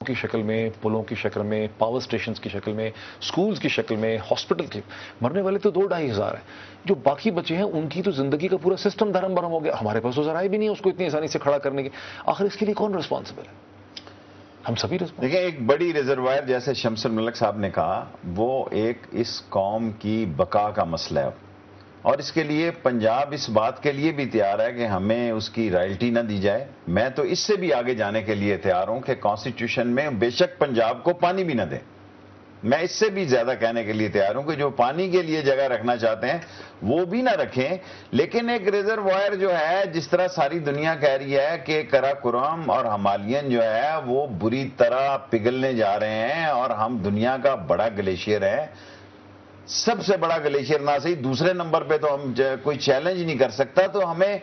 کی شکل میں، پلوں کی شکل میں، پاور سٹیشنز کی شکل میں، سکولز کی شکل میں، ہاسپٹل کی. مرنے والے تو 2-2.5 ہزار ہیں. جو باقی بچے ہیں ان کی تو زندگی کا پورا سسٹم دھرم برہم ہو گیا. ہمارے پاس تو ذرائع بھی نہیں ہے اس کو اتنی آسانی سے کھڑا کرنے کے. آخر اس کے لیے کون رسپانسبل ہے؟ ہم سبھی رسپانسبل. دیکھیں، ایک بڑی ریزروائر جیسے شمس الملک صاحب نے کہا، وہ ایک اس قوم کی بقا کا مسئلہ ہے، اور اس کے لیے پنجاب اس بات کے لیے بھی تیار ہے کہ ہمیں اس کی رائلٹی نہ دی جائے. میں تو اس سے بھی آگے جانے کے لیے تیار ہوں کہ کانسٹیٹیوشن میں بے شک پنجاب کو پانی بھی نہ دیں. میں اس سے بھی زیادہ کہنے کے لیے تیار ہوں کہ جو پانی کے لیے جگہ رکھنا چاہتے ہیں وہ بھی نہ رکھیں، لیکن ایک ریزروائر جو ہے، جس طرح ساری دنیا کہہ رہی ہے کہ کراکورم اور ہمالیین جو ہے وہ بری طرح پگھلنے جا رہے ہیں، اور ہم دنیا کا بڑا گلیشیئر ہے، سب سے بڑا گلیشیئر نہ صحیح دوسرے نمبر پہ تو ہم کوئی چیلنج نہیں کر سکتا، تو ہمیں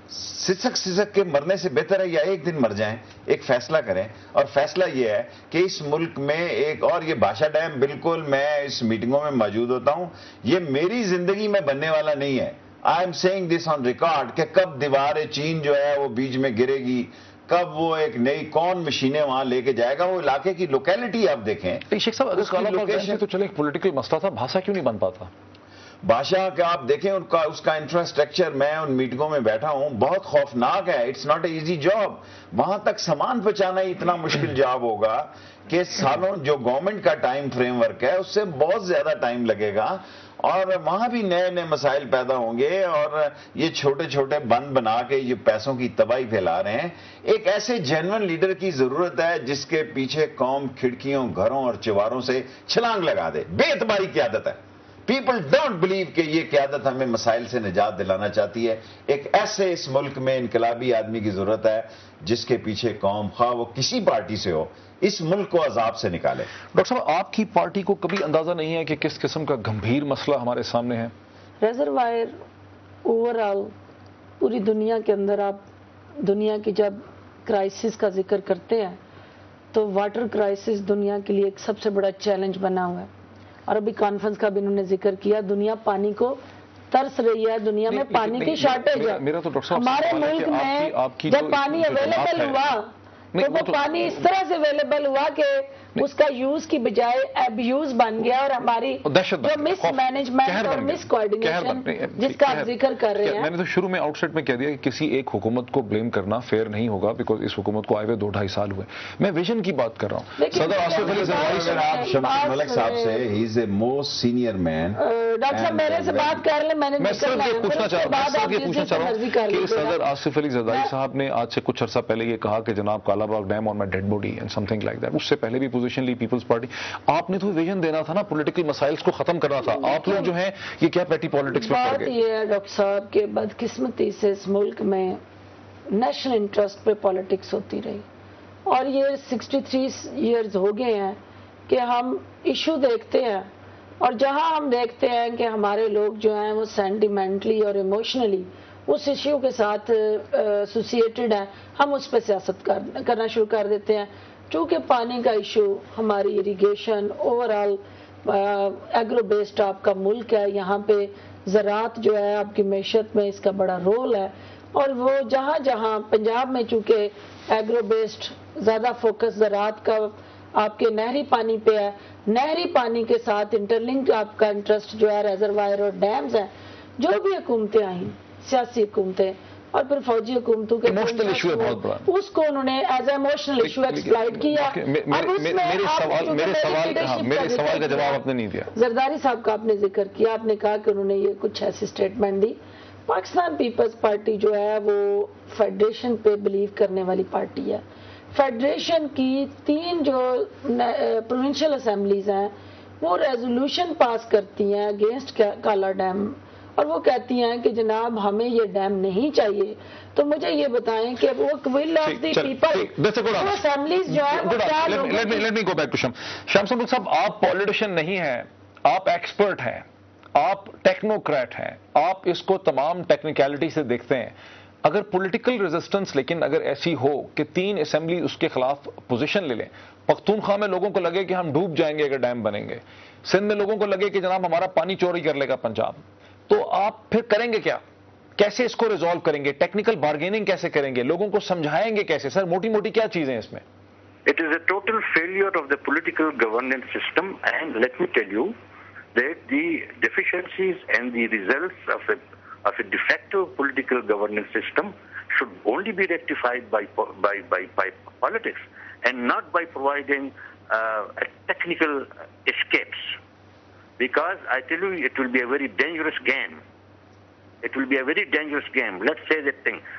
سسک کے مرنے سے بہتر ہے یا ایک دن مر جائیں. ایک فیصلہ کریں، اور فیصلہ یہ ہے کہ اس ملک میں ایک اور یہ بھاشا ڈیم، بالکل میں اس میٹنگوں میں موجود ہوتا ہوں، یہ میری زندگی میں بننے والا نہیں ہے. I am seeing this on record کہ کب دیوار چین جو ہے وہ بیچ میں گرے گی، کب وہ ایک نئی کون مشینیں وہاں لے کے جائے گا. وہ علاقے کی لوکیلٹی آپ دیکھیں. شیخ صاحب، اگر تو چلے پولیٹیکل مسئلہ تھا، بھاشا کیوں نہیں بن پاتا؟ بادشاہ کا آپ دیکھیں اس کا انفراسٹرکچر، میں ان میٹنگوں میں بیٹھا ہوں، بہت خوفناک ہے. It's not a easy job. وہاں تک سامان پہنچانا ہی اتنا مشکل جاب ہوگا کہ سالوں جو گورنمنٹ کا ٹائم فریم ورک ہے اس سے بہت زیادہ ٹائم لگے گا، اور وہاں بھی نئے نئے مسائل پیدا ہوں گے، اور یہ چھوٹے چھوٹے بند بنا کے یہ پیسوں کی تباہی پھیلا رہے ہیں. ایک ایسے جینون لیڈر کی ضرورت ہے جس کے پیچھے قوم کھڑکیوں، گھروں اور چواروں سے چھلانگ لگا دے. بے اعتباری قیادت ہے. پیپل ڈونٹ بلیو کہ یہ قیادت ہمیں مسائل سے نجات دلانا چاہتی ہے. ایک ایسے اس ملک میں انقلابی آدمی کی ضرورت ہے جس کے پیچھے قوم، خواہ وہ کسی پارٹی سے ہو، اس ملک کو عذاب سے نکالے. ڈاکٹر صاحب، آپ کی پارٹی کو کبھی اندازہ نہیں ہے کہ کس قسم کا گمبھیر مسئلہ ہمارے سامنے ہے؟ ریزروائر اوورآل پوری دنیا کے اندر، آپ دنیا کی جب کرائسس کا ذکر کرتے ہیں تو واٹر کرائسس دنیا کے لیے ایک سب سے بڑا چیلنج بنا ہوا ہے. اور ابھی کانفرنس کا بھی انہوں نے ذکر کیا، دنیا پانی کو ترس رہی ہے، دنیا میں پانی کی شارٹیج ہے. ہمارے ملک میں جب پانی اویلیبل ہوا تو وہ پانی اس طرح سے اویلیبل ہوا کہ اس کا یوز کی بجائے ابیوز بن گیا، اور ہماری جو مس مینجمنٹ اور مس کوآرڈینیشن جس کا آپ ذکر کر رہے ہیں. میں نے تو شروع میں آؤٹ سیٹ میں کہہ دیا کہ کسی ایک حکومت کو بلیم کرنا فیئر نہیں ہوگا، بیکاز اس حکومت کو آئے ہوئے 2-2.5 سال ہوئے. میں ویژن کی بات کر رہا ہوں. صدر آصف علی زرداری، اگر آپ شمس ملک صاحب سے، he is a most senior man. Doctor صاحب میرے سے بات کر لیں، میں صرف یہ پوچھنا چاہ رہا ہوں کہ صدر آصف علی زرداری صاحب نے آج سے کچھ عرصہ پہلے یہ کہا کہ جناب کالا باغ ڈیم اور میں dead body and something like that. اس سے پہلے بھی پوزیشن لی پیپلز پارٹی. آپ نے تو ویژن دینا تھا نا، پولیٹیکل مسائل کو ختم کرنا تھا. آپ لوگ جو ہیں یہ کیا پیٹی پالیٹکس میں پڑ گئے؟ بات یہ ہے ڈاکٹر صاحب کہ بدقسمتی سے اس ملک میں نیشنل انٹرسٹ پہ پالیٹکس ہوتی رہی، اور یہ 63 ایئرز ہو گئے ہیں کہ ہم ایشو دیکھتے ہیں، اور جہاں ہم دیکھتے ہیں کہ ہمارے لوگ جو ہیں وہ سینٹیمنٹلی اور ایموشنلی اس ایشو کے ساتھ ایسوسیٹڈ ہیں، ہم اس پہ سیاست کرنا شروع کر دیتے ہیں. چونکہ پانی کا ایشو، ہماری اریگیشن، اوورآل ایگرو بیسڈ آپ کا ملک ہے، یہاں پہ زراعت جو ہے آپ کی معیشت میں اس کا بڑا رول ہے، اور وہ جہاں جہاں پنجاب میں چونکہ ایگرو بیسڈ زیادہ فوکس زراعت کا آپ کے نہری پانی پہ ہے، نہری پانی کے ساتھ انٹرلنک آپ کا انٹرسٹ جو ہے ریزروائر اور ڈیمز ہیں. جو بھی حکومتیں آئیں، سیاسی حکومتیں اور پھر فوجی حکومتوں کے ایموشنل ایشو ہے بہت بڑا، اس کو انہوں نے as a emotional issue exploit کیا. میرے سوال کا جواب آپ نے نہیں دیا. زرداری صاحب کا آپ نے ذکر کیا، آپ نے کہا کہ انہوں نے یہ کچھ ایسی اسٹیٹمنٹ دی. پاکستان پیپلز پارٹی جو ہے وہ فیڈریشن پہ بلیو کرنے والی پارٹی ہے. فیڈریشن کی 3 جو پروونشل اسمبلیز ہیں وہ ریزولوشن پاس کرتی ہیں اگینسٹ کالا ڈیم، اور وہ کہتی ہیں کہ جناب ہمیں یہ ڈیم نہیں چاہیے. تو مجھے یہ بتائیں کہ وہ will of the people assemblies جو ہے وہ کیا؟ Let me go back to Shams Ulmulk صاحب. آپ پولیٹیشین نہیں ہیں، آپ ایکسپرٹ ہیں، آپ ٹیکنوکریٹ ہیں، آپ اس کو تمام ٹیکنیکلٹی سے دیکھتے ہیں. اگر پولیٹیکل ریزسٹنس لیکن اگر ایسی ہو کہ 3 اسمبلی اس کے خلاف پوزیشن لے لیں، پختونخوا میں لوگوں کو لگے کہ ہم ڈوب جائیں گے اگر ڈیم بنیں گے، سندھ میں لوگوں کو لگے کہ جناب ہمارا پانی چوری کر لے گا پنجاب، تو آپ پھر کریں گے کیا؟ کیسے اس کو ریزالو کریں گے؟ ٹیکنیکل بارگیننگ کیسے کریں گے؟ لوگوں کو سمجھائیں گے کیسے؟ سر موٹی موٹی کیا چیزیں اس میں؟ It is a total failure of the political governance system, and let me tell you that the deficiencies and the results of a defective political governance system should only be rectified by politics and not by providing technical escapes. Because I tell you, it will be a very dangerous game. It will be a very dangerous game. Let's say that thing.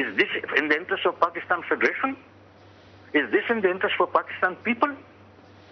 Is this in the interest of Pakistan Federation? Is this in the interest for Pakistan people?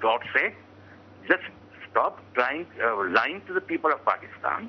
God's sake, just stop trying lying to the people of Pakistan.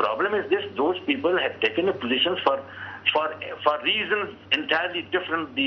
Problem is this: those people have taken a position for reasons entirely different the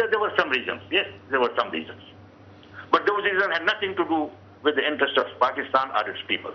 There were some reasons. Yes, there were some reasons, but those reasons had nothing to do with the interest of Pakistan or its people.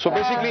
so basically